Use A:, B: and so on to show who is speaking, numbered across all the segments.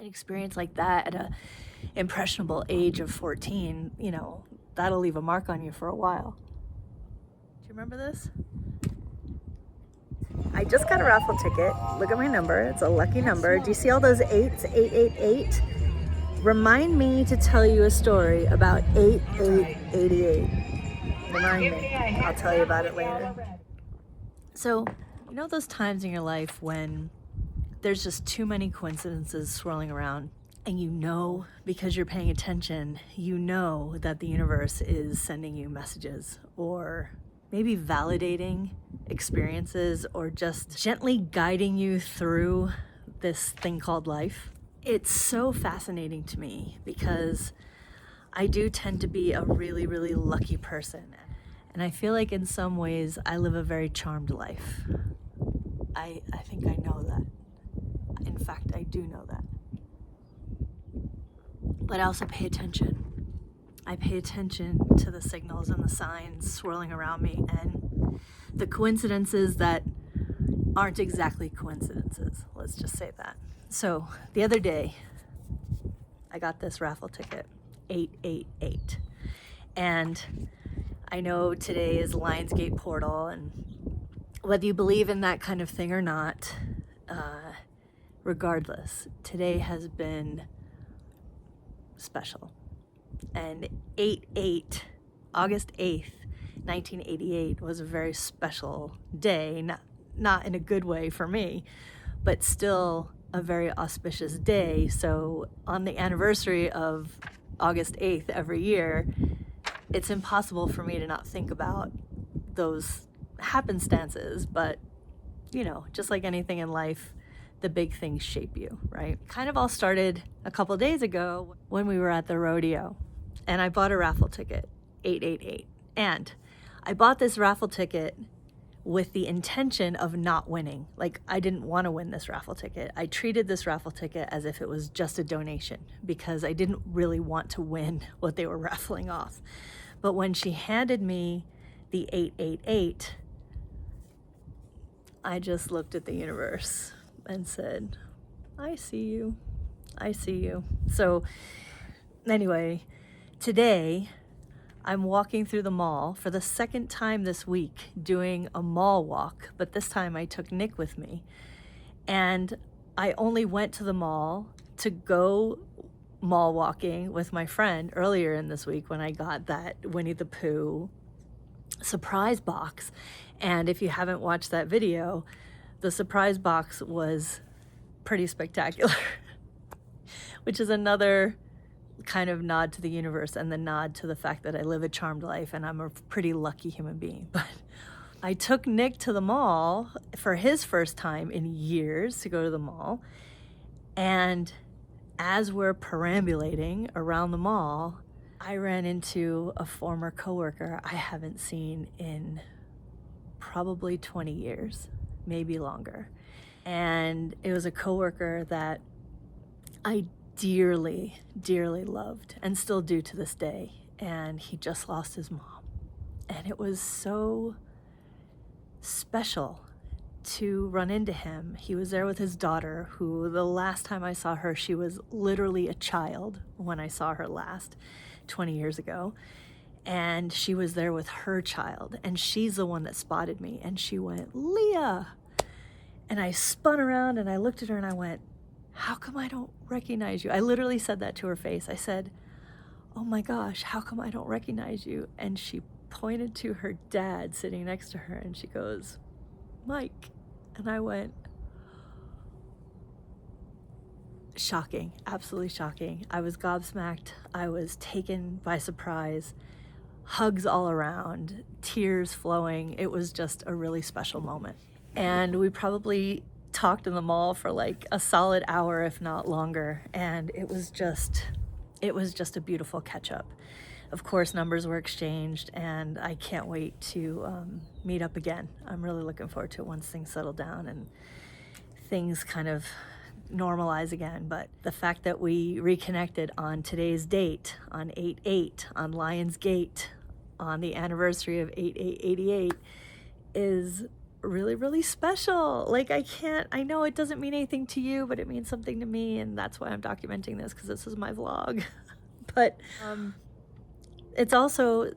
A: An experience like that at a impressionable age of 14, that'll leave a mark on you for a while. Do you remember this? I just got a raffle ticket. Look at my number. It's a lucky number. Do you see all those 8s? 888. Remind me to tell you a story about 8888. Remind me. I'll tell you about it later. So, those times in your life when there's just too many coincidences swirling around, and because you're paying attention, that the universe is sending you messages, or maybe validating experiences, or just gently guiding you through this thing called life. It's so fascinating to me because I do tend to be a really, really lucky person. And I feel like in some ways I live a very charmed life. I think I know that. In fact, I do know that. But I also pay attention. I pay attention to the signals and the signs swirling around me and the coincidences that aren't exactly coincidences. Let's just say that. So the other day, I got this raffle ticket, 888. And I know today is Lionsgate portal, and whether you believe in that kind of thing or not, regardless, today has been special. And August 8th, 1988 was a very special day, not in a good way for me, but still a very auspicious day. So on the anniversary of August 8th every year, it's impossible for me to not think about those happenstances, but just like anything in life, the big things shape you, right? Kind of all started a couple days ago when we were at the rodeo, and I bought a raffle ticket, 888. And I bought this raffle ticket with the intention of not winning. Like, I didn't want to win this raffle ticket. I treated this raffle ticket as if it was just a donation because I didn't really want to win what they were raffling off. But when she handed me the 888, I just looked at the universe and said, I see you. I see you. So anyway, today I'm walking through the mall for the second time this week, doing a mall walk, but this time I took Nick with me. And I only went to the mall to go mall walking with my friend earlier in this week when I got that Winnie the Pooh surprise box. And if you haven't watched that video, the surprise box was pretty spectacular, which is another kind of nod to the universe and the nod to the fact that I live a charmed life and I'm a pretty lucky human being. But I took Nick to the mall for his first time in years to go to the mall. And as we're perambulating around the mall, I ran into a former coworker I haven't seen in probably 20 years, maybe longer. And it was a coworker that I dearly, dearly loved and still do to this day. And he just lost his mom. And it was so special to run into him. He was there with his daughter, who the last time I saw her, she was literally a child when I saw her last 20 years ago. And she was there with her child, and she's the one that spotted me, and she went, Leah. And I spun around and I looked at her and I went, how come I don't recognize you? I literally said that to her face. I said, oh my gosh, how come I don't recognize you? And she pointed to her dad sitting next to her and she goes, Mike. And I went, shocking, absolutely shocking. I was gobsmacked. I was taken by surprise, hugs all around, tears flowing. It was just a really special moment. And we probably talked in the mall for like a solid hour, if not longer. And it was just a beautiful catch up. Of course, numbers were exchanged, and I can't wait to meet up again. I'm really looking forward to it once things settle down and things kind of normalize again. But the fact that we reconnected on today's date, on 8/8, on Lionsgate, on the anniversary of 8/8/88, is really, really special. Like, I know it doesn't mean anything to you, but it means something to me, and that's why I'm documenting this, because this is my vlog. But it's also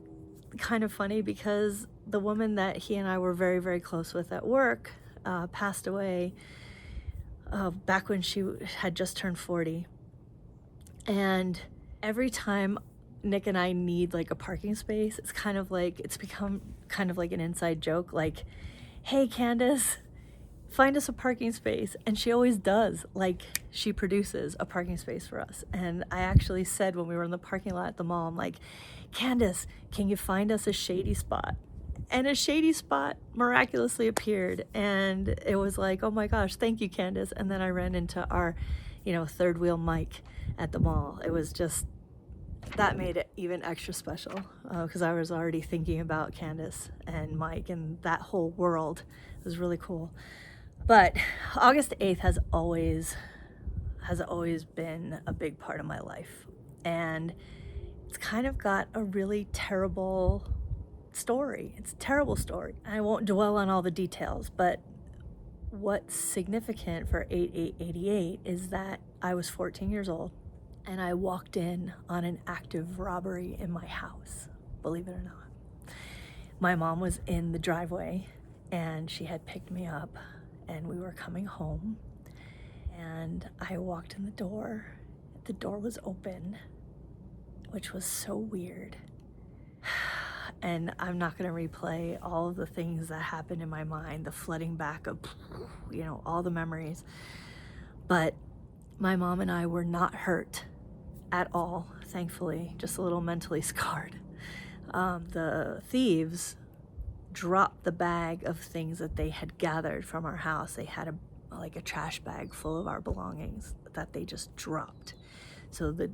A: kind of funny because the woman that he and I were very, very close with at work passed away back when she had just turned 40. And every time Nick and I need like a parking space, it's become kind of like an inside joke, like, hey Candace, find us a parking space. And she always does. Like, she produces a parking space for us. And I actually said when we were in the parking lot at the mall, I'm like, Candace, can you find us a shady spot? And a shady spot miraculously appeared. And it was like, oh my gosh, thank you, Candace. And then I ran into our, third wheel Mike at the mall. It was just, that made it even extra special because I was already thinking about Candace and Mike and that whole world. It was really cool. But August 8th has always been a big part of my life. And it's kind of got a really terrible story. It's a terrible story. I won't dwell on all the details, but what's significant for 8/8/88 is that I was 14 years old and I walked in on an active robbery in my house, believe it or not. My mom was in the driveway and she had picked me up and we were coming home, and I walked in the door. The door was open, which was so weird. And I'm not going to replay all of the things that happened in my mind, the flooding back of, all the memories. But my mom and I were not hurt at all, thankfully, just a little mentally scarred. The thieves dropped the bag of things that they had gathered from our house. They had a trash bag full of our belongings that they just dropped. So the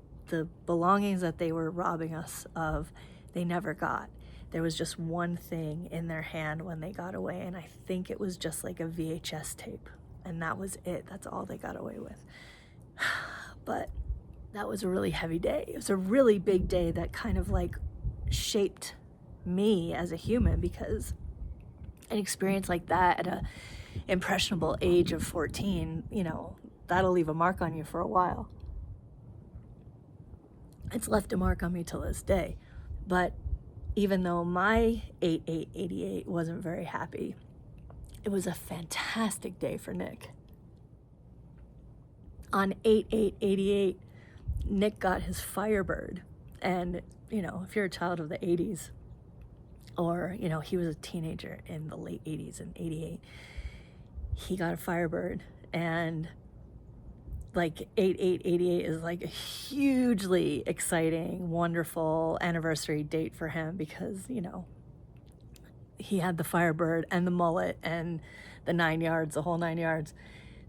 A: belongings that they were robbing us of, they never got. There was just one thing in their hand when they got away, and I think it was just like a VHS tape, and that was it. That's all they got away with. But that was a really heavy day. It was a really big day that kind of like shaped me as a human, because an experience like that at a impressionable age of 14, that'll leave a mark on you for a while. It's left a mark on me till this day. But even though my 8/8/88 wasn't very happy, it was a fantastic day for Nick. On 8/8/88, Nick got his Firebird. And, if you're a child of the 80s, or, he was a teenager in the late 80s in 88, he got a Firebird. And like 8/8/88 is like a hugely exciting, wonderful anniversary date for him because, he had the Firebird and the Mullet and the 9 yards, the whole 9 yards.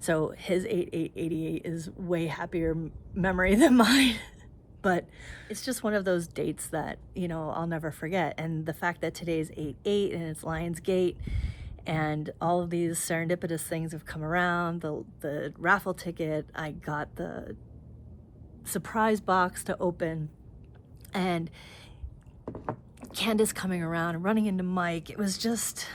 A: So his 8/8/88 is way happier memory than mine. But it's just one of those dates that, I'll never forget. And the fact that today's 8/8 and it's Lionsgate, and all of these serendipitous things have come around. The raffle ticket, I got the surprise box to open, and Candace coming around and running into Mike. It was just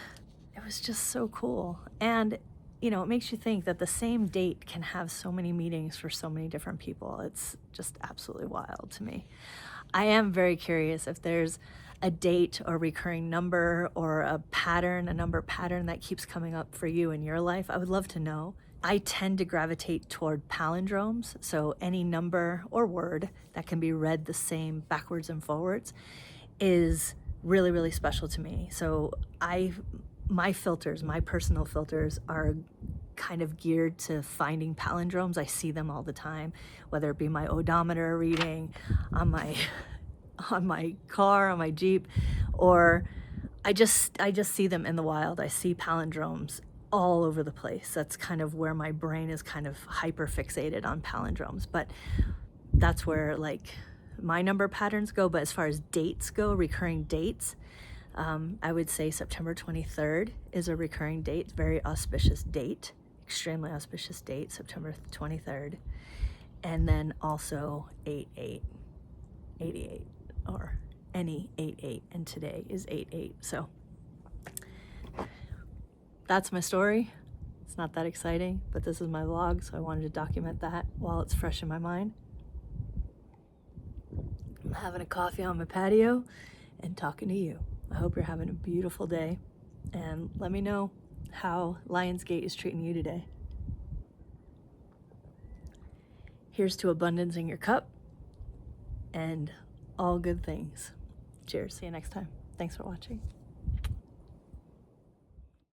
A: so cool. And it makes you think that the same date can have so many meanings for so many different people. It's just absolutely wild to me. I am very curious if there's a date or recurring number or a number pattern that keeps coming up for you in your life. I would love to know. I tend to gravitate toward palindromes, so any number or word that can be read the same backwards and forwards is really, really special to me. So my personal filters are kind of geared to finding palindromes. I see them all the time, whether it be my odometer reading on my car, on my Jeep, or I just see them in the wild. I see palindromes all over the place. That's kind of where my brain is kind of hyper fixated on palindromes. But that's where like my number patterns go. But as far as dates go, recurring dates, I would say September 23rd is a recurring date, very auspicious date, extremely auspicious date, September 23rd. And then also 8/8/88, or any 8/8, and today is 8/8. So that's my story. It's not that exciting, but this is my vlog, so I wanted to document that while it's fresh in my mind. I'm having a coffee on my patio and talking to you. I hope you're having a beautiful day, and let me know how Lionsgate is treating you today. Here's to abundance in your cup and all good things. Cheers. See you next time. Thanks for watching.